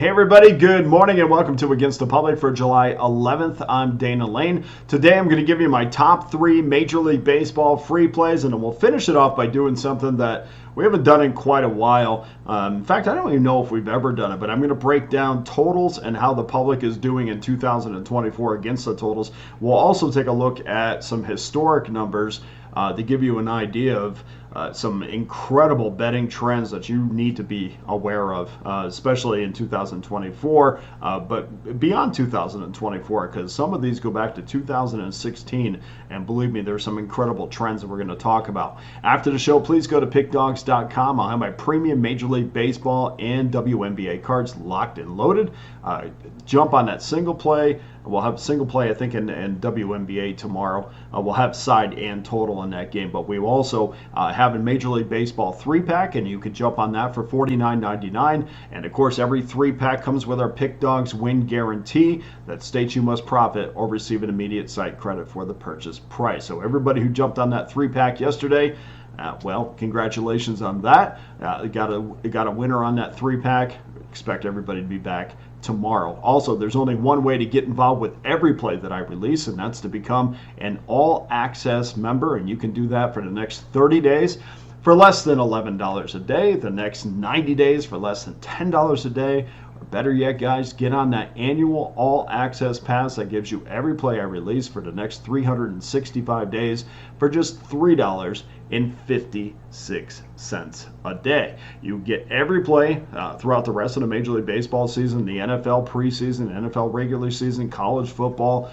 Hey everybody, good morning and welcome to Against the Public for July 11th. I'm Dana Lane. Today I'm going to give you my top 3 Major League Baseball free plays, and then we'll finish it off by doing something that we haven't done in quite a while. In fact, I don't even know if we've ever done it, but I'm going to break down totals and how the public is doing in 2024 against the totals. We'll also take a look at some historic numbers to give you an idea of some incredible betting trends that you need to be aware of, especially in 2024, but beyond 2024, because some of these go back to 2016, and believe me, there's some incredible trends that we're going to talk about. After the show, please go to pickdawgz.com. I'll have my premium Major League Baseball and WNBA cards locked and loaded. Jump on that single play. We'll have single play, I think, in WNBA tomorrow. We'll have side and total in that game, but we will also have a Major League Baseball 3-pack, and you can jump on that for $49.99. And of course, every 3-pack comes with our Pick Dawgz win guarantee that states you must profit or receive an immediate site credit for the purchase price. So everybody who jumped on that 3-pack yesterday, well, congratulations on that. Got a winner on that 3-pack. Expect everybody to be back tomorrow. Also, there's only one way to get involved with every play that I release, and that's to become an all-access member, and you can do that for the next 30 days for less than $11 a day, the next 90 days for less than $10 a day, or better yet, guys, get on that annual all-access pass that gives you every play I release for the next 365 days for just $3.56 a day. You get every play throughout the rest of the Major League Baseball season, the NFL preseason, NFL regular season, college football,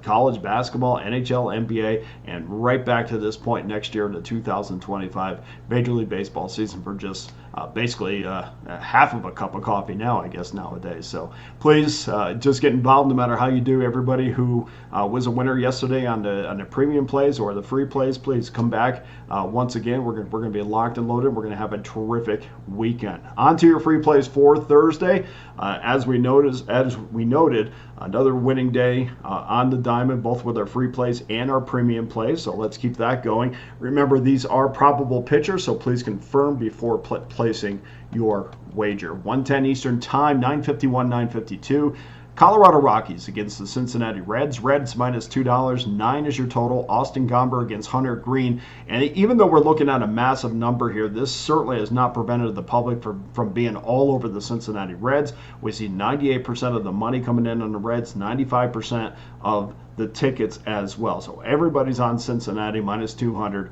college basketball, NHL, NBA, and right back to this point next year in the 2025 Major League Baseball season for just basically half of a cup of coffee now, I guess, nowadays. So please just get involved no matter how you do. Everybody who was a winner yesterday on the premium plays or the free plays, please come back. Once again, we're going to be locked and loaded. We're going to have a terrific weekend. On to your free plays for Thursday. As we noted, another winning day on the diamond, both with our free plays and our premium plays. So let's keep that going. Remember, these are probable pitchers, so please confirm before placing your wager. 1:10 Eastern Time, 9:51, 9:52. Colorado Rockies against the Cincinnati Reds. Reds minus $2. 9 is your total. Austin Gomber against Hunter Green. And even though we're looking at a massive number here, this certainly has not prevented the public from being all over the Cincinnati Reds. We see 98% of the money coming in on the Reds, 95% of the tickets as well. So everybody's on Cincinnati minus 200.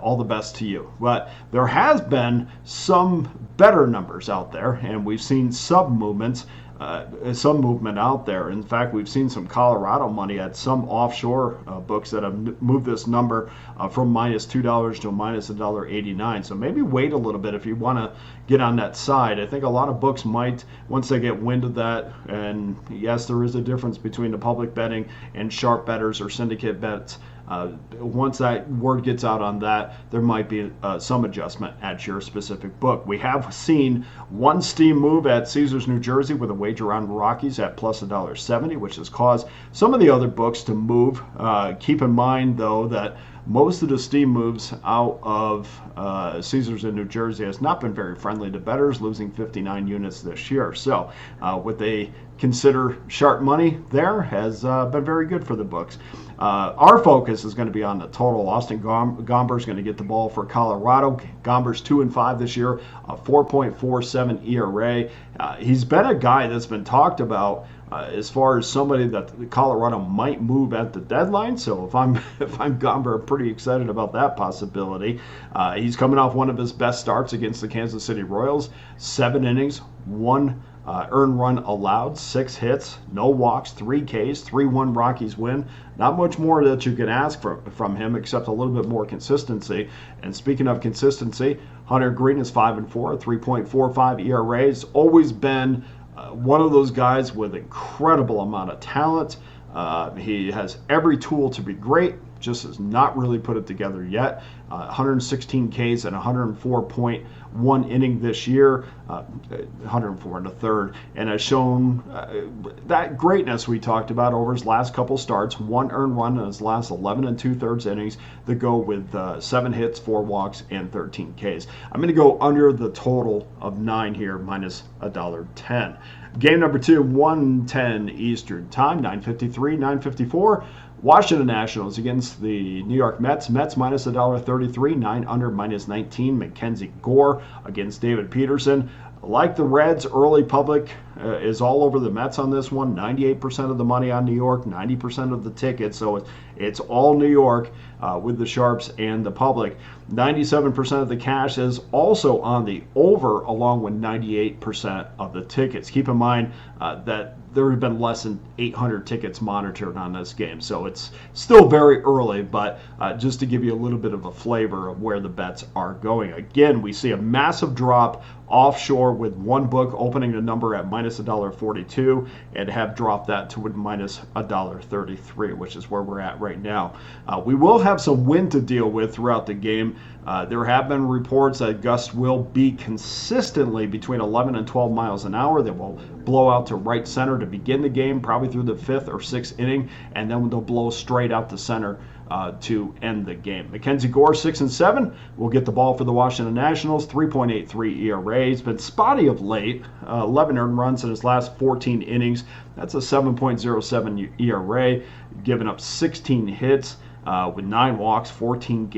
All the best to you. But there has been some better numbers out there, and we've seen some movement out there. In fact, we've seen some Colorado money at some offshore books that have moved this number from minus $2 to minus $1.89. So maybe wait a little bit if you want to get on that side. I think a lot of books might, once they get wind of that, and yes, there is a difference between the public betting and sharp bettors or syndicate bets. Once that word gets out on that, there might be some adjustment at your specific book. We have seen one steam move at Caesars, New Jersey, with a wager on Rockies at plus $1.70, which has caused some of the other books to move. Keep in mind, though, that most of the steam moves out of Caesars in New Jersey has not been very friendly to bettors, losing 59 units this year. So what they consider sharp money there has been very good for the books. Our focus is going to be on the total. Austin Gomber is going to get the ball for Colorado. Gomber's 2-5 this year, a 4.47 ERA. He's been a guy that's been talked about as far as somebody that Colorado might move at the deadline. So if I'm Gomber, I'm pretty excited about that possibility. He's coming off one of his best starts against the Kansas City Royals. 7 innings, 1 earned run allowed, 6 hits, no walks, 3 Ks, 3-1 Rockies win. Not much more that you can ask from him except a little bit more consistency. And speaking of consistency, Hunter Green is 5-4, a 3.45 ERA. He's always been one of those guys with incredible amount of talent. He has every tool to be great. just has not really put it together yet. 116 Ks and 104.1 inning this year, 104 and a third, and has shown that greatness we talked about over his last couple starts. 1 earned run in his last 11 and 2/3 innings that go with 7 hits, 4 walks, and 13 Ks. I'm going to go under the total of 9 here, minus $1.10. Game number 2, 1:10 Eastern Time, 9:53, 9:54. Washington Nationals against the New York Mets. Mets minus $1.33, 9 under, minus 19. Mackenzie Gore against David Peterson. Like the Reds, early public is all over the Mets on this one. 98% of the money on New York, 90% of the tickets. So it's all New York with the sharps and the public. 97% of the cash is also on the over, along with 98% of the tickets. Keep in mind that there have been less than 800 tickets monitored on this game. So it's still very early, but just to give you a little bit of a flavor of where the bets are going. Again, we see a massive drop offshore with one book opening the number at minus $1.42 and have dropped that to minus $1.33, which is where we're at right now. We will have some wind to deal with throughout the game. There have been reports that gusts will be consistently between 11 and 12 miles an hour. They will blow out to right center to begin the game, probably through the 5th or 6th inning, and then they'll blow straight out to center to end the game. Mackenzie Gore, 6 and 7, will get the ball for the Washington Nationals. 3.83 ERA. He's been spotty of late. 11 earned runs in his last 14 innings. That's a 7.07 ERA. Giving up 16 hits. With 9 walks, 14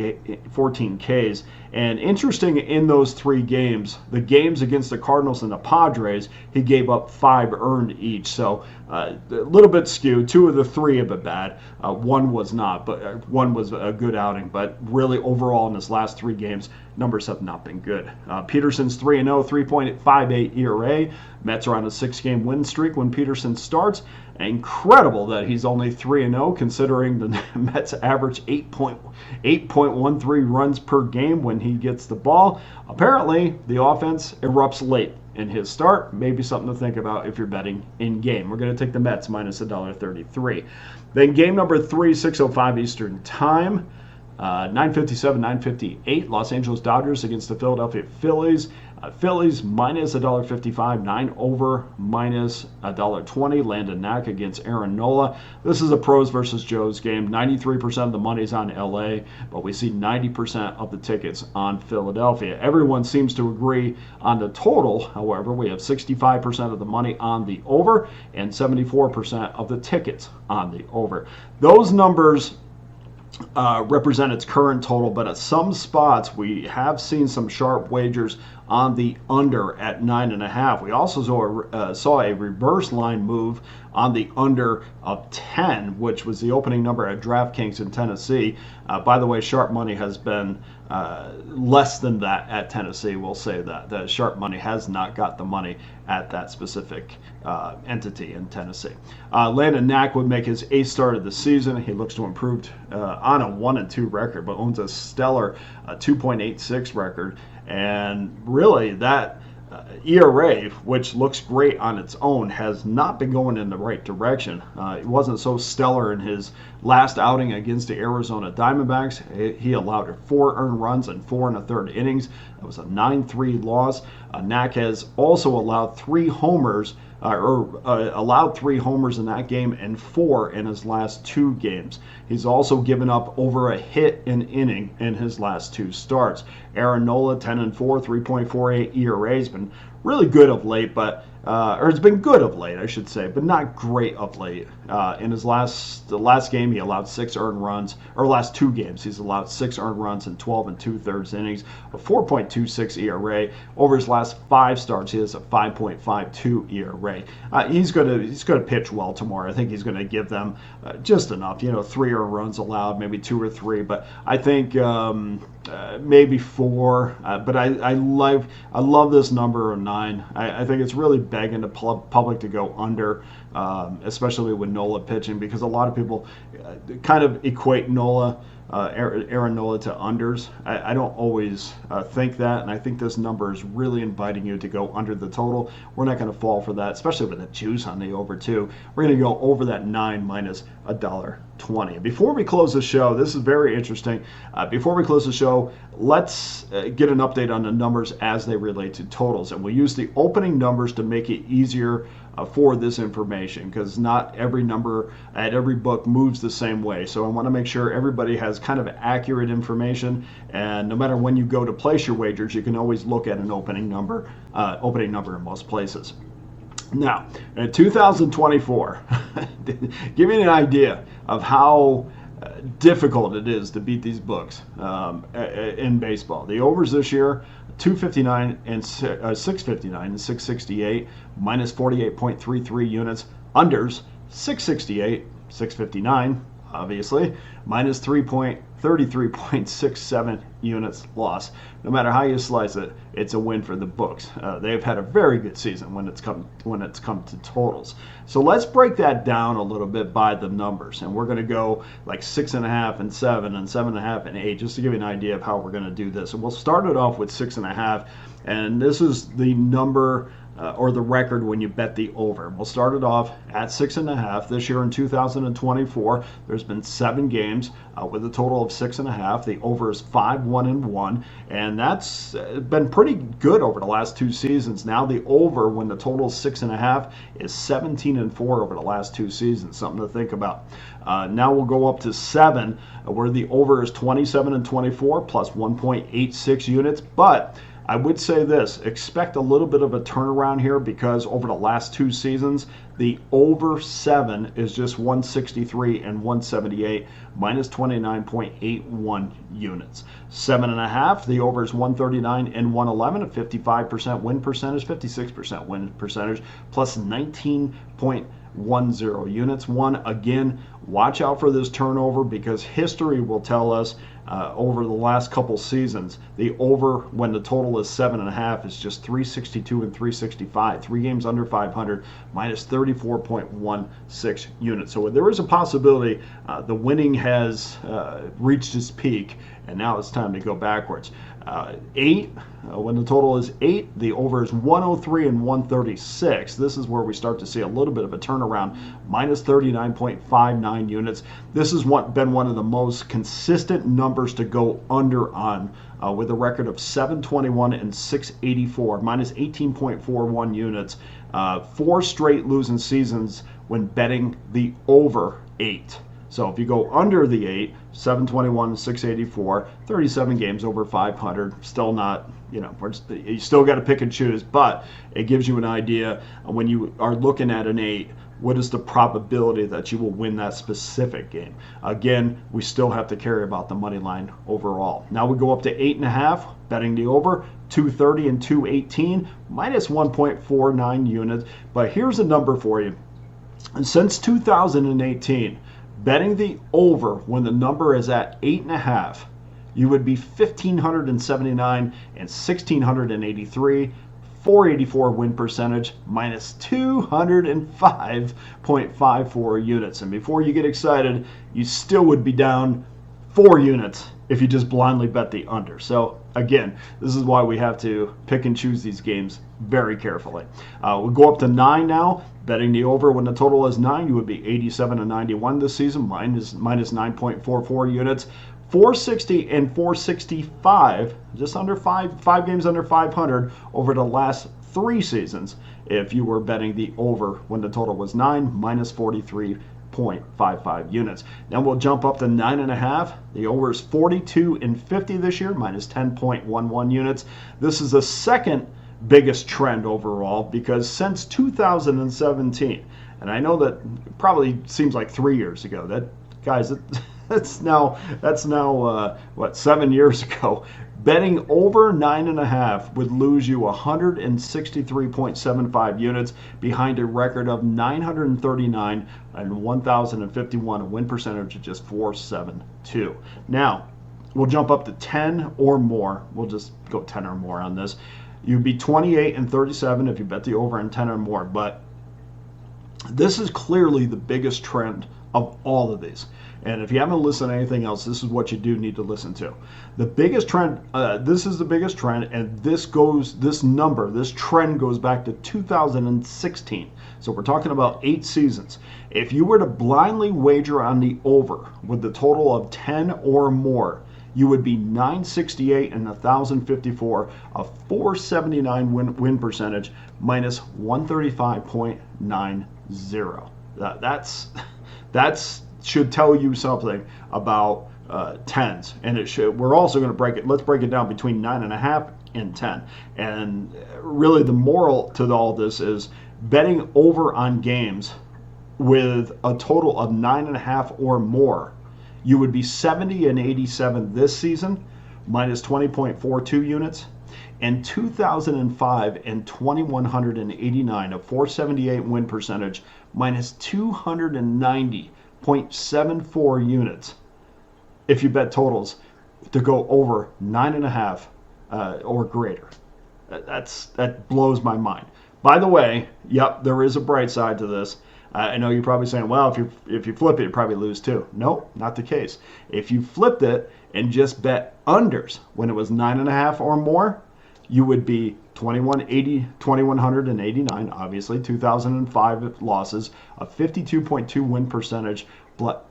Ks. And interesting, in those 3 games, the games against the Cardinals and the Padres, he gave up 5 earned each. So a little bit skewed. 2 of the 3 have been bad. One was not, but one was a good outing. But really, overall, in his last 3 games, numbers have not been good. Peterson's 3-0, 3.58 ERA. Mets are on a 6-game win streak when Peterson starts. Incredible that he's only 3-0, considering the Mets average 8.13 runs per game when he gets the ball. Apparently, the offense erupts late in his start. Maybe something to think about if you're betting in game. We're going to take the Mets minus $1.33. Then game number 3, 6:05 Eastern Time. 9:57, 9:58. Los Angeles Dodgers against the Philadelphia Phillies. Phillies minus $1.55, 9 over, minus $1.20. Landon Knack against Aaron Nola. This is a pros versus Joes game. 93% of the money's on LA, but we see 90% of the tickets on Philadelphia. Everyone seems to agree on the total. However, we have 65% of the money on the over and 74% of the tickets on the over. Those numbers represent its current total, but at some spots we have seen some sharp wagers on the under at 9.5. We also saw a reverse line move on the under of 10, which was the opening number at DraftKings in Tennessee. By the way, sharp money has been less than that at Tennessee. We'll say that the sharp money has not got the money at that specific entity in Tennessee. Landon Knack would make his 8th start of the season. He looks to improve on a 1-2 record, but owns a stellar 2.86 record. And really, that ERA, which looks great on its own, has not been going in the right direction. It wasn't so stellar in his last outing against the Arizona Diamondbacks. He allowed 4 earned runs in 4 1/3 innings. That was a 9-3 loss. Knack has also allowed 3 homers, allowed 3 homers in that game and 4 in his last 2 games. He's also given up over a hit an inning in his last 2 starts. Aaron Nola, 10-4, 3.48 ERA. Has been really good of late, but or it's been good of late, I should say, but not great of late. In his last game, he allowed 6 earned runs, or last 2 games, he's allowed 6 earned runs in 12 2/3 innings, a 4.26 ERA. Over his last 5 starts, he has a 5.52 ERA. He's gonna pitch well tomorrow. I think he's gonna give them just enough, 3 earned runs allowed, maybe 2 or 3, but I think maybe 4. But I love this number of 9. I think it's really begging the public to go under, especially with Nola pitching, because a lot of people kind of equate Nola Aaron Nola to unders. I don't always think that, and I think this number is really inviting you to go under the total. We're not going to fall for that, especially with the juice on the over 2. We're going to go over that 9 minus $1.20. Before we close the show, this is very interesting. Before we close the show, let's get an update on the numbers as they relate to totals, and we'll use the opening numbers to make it easier for this information, because not every number at every book moves the same way. So I want to make sure everybody has kind of accurate information, and no matter when you go to place your wagers, you can always look at an opening number in most places. Now, in 2024, give you an idea of how difficult it is to beat these books in baseball. The overs this year, 259 and 659 and 668, minus 48.33 units. Unders, 668, 659, obviously, minus 33.67 units loss. No matter how you slice it, it's a win for the books. They've had a very good season when it's come to totals. So let's break that down a little bit by the numbers, and we're going to go like 6.5 and 7 and 7.5 and 8, just to give you an idea of how we're going to do this. And we'll start it off with 6.5, and this is the number or the record when you bet the over. We'll start it off at 6.5. This year in 2024, there's been 7 games with a total of 6.5. The over is 5-1-1, and that's been pretty good over the last 2 seasons. Now the over, when the total is 6.5, is 17-4 over the last 2 seasons. Something to think about. Now we'll go up to 7, where the over is 27-24 plus 1.86 units, but I would say this, expect a little bit of a turnaround here, because over the last 2 seasons, the over 7 is just 163 and 178, minus 29.81 units. 7.5, the over is 139 and 111, a 55% win percentage, 56% win percentage, plus 19.10 units. Again, watch out for this turnover, because history will tell us over the last couple seasons, the over when the total is 7.5 is just 362 and 365. 3 games under 500, minus 34.16 units. So there is a possibility the winning has reached its peak, and now it's time to go backwards. 8, when the total is 8, the over is 103 and 136. This is where we start to see a little bit of a turnaround, minus 39.59 units. This has been one of the most consistent numbers to go under on, with a record of 721 and 684, minus 18.41 units. 4 straight losing seasons when betting the over 8. So if you go under the 8, 721, 684, 37 games over 500, still not, you still got to pick and choose, but it gives you an idea when you are looking at an 8, what is the probability that you will win that specific game? Again, we still have to care about the money line overall. Now we go up to 8.5, betting the over, 230 and 218, minus 1.49 units. But here's a number for you. And since 2018, betting the over when the number is at 8.5, you would be 1,579 and 1,683, 484 win percentage, minus 205.54 units. And before you get excited, you still would be down 4 units if you just blindly bet the under. So again, this is why we have to pick and choose these games very carefully. We'll go up to 9 now. Betting the over when the total is 9, you would be 87 and 91 this season, minus 9.44 units. 460 and 465, just under 5 games under 500 over the last 3 seasons. If you were betting the over when the total was 9, minus 43.55 units. Then we'll jump up to 9.5. The over is 42 and 50 this year, minus 10.11 units. This is the second biggest trend overall, because since 2017, and I know that probably seems like 3 years ago, that's now 7 years ago. Betting over 9.5 would lose you 163.75 units behind a record of 939 and 1,051, a win percentage of just 472. Now, we'll jump up to 10 or more. We'll just go 10 or more on this. You'd be 28 and 37 if you bet the over and 10 or more. But this is clearly the biggest trend of all of these. And if you haven't listened to anything else, this is what you do need to listen to. The biggest trend, this is the biggest trend, and this trend goes back to 2016. So we're talking about 8 seasons. If you were to blindly wager on the over with the total of 10 or more, you would be 968 and 1,054, a 479 win percentage, minus 135.90. That's should tell you something about tens, and it should. We're also going to break it. Let's break it down between 9.5 and 10. And really, the moral to all this is betting over on games with a total of 9.5 or more. You would be 70 and 87 this season, minus 20.42 units, and 2005 and 2,189, a 478 win percentage, minus 290.74 units if you bet totals to go over 9.5 or greater. That blows my mind. By the way, yep, there is a bright side to this. I know you're probably saying, well, if you flip it, you probably lose too. Nope, not the case. If you flipped it and just bet unders when it was 9.5 or more, you would be 2,189, obviously, 2005 losses, a 52.2 win percentage, plus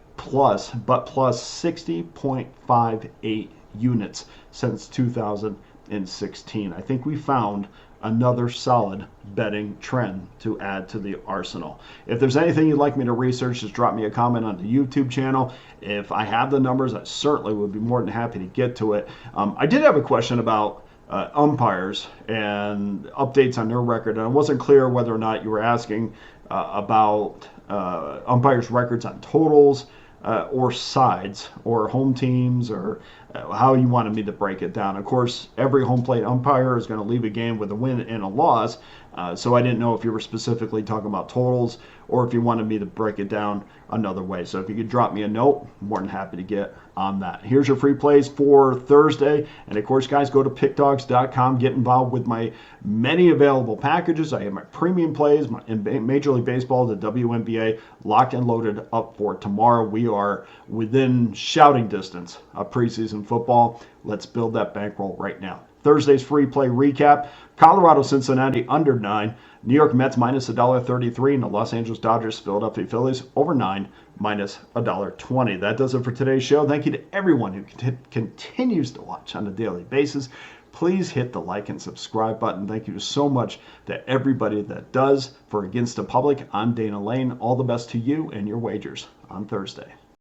60.58 units since 2016. I think we found another solid betting trend to add to the arsenal. If there's anything you'd like me to research, just drop me a comment on the YouTube channel. If I have the numbers, I certainly would be more than happy to get to it. I did have a question about umpires and updates on their record, and I wasn't clear whether or not you were asking about umpires' records on totals or sides or home teams, or how you wanted me to break it down. Of course, every home plate umpire is going to leave a game with a win and a loss, so I didn't know if you were specifically talking about totals or if you wanted me to break it down another way. So if you could drop me a note, I'm more than happy to get on that. Here's your free plays for Thursday. And of course, guys, go to pickdawgz.com. Get involved with my many available packages. I have my premium plays in Major League Baseball, the WNBA, locked and loaded up for tomorrow. We are within shouting distance of preseason football. Let's build that bankroll right now. Thursday's free play recap: Colorado, Cincinnati, under 9. New York Mets minus $1.33, and the Los Angeles Dodgers, Philadelphia Phillies over 9, minus $1.20. That does it for today's show. Thank you to everyone who continues to watch on a daily basis. Please hit the like and subscribe button. Thank you so much to everybody that does. For Against the Public, I'm Dana Lane. All the best to you and your wagers on Thursday.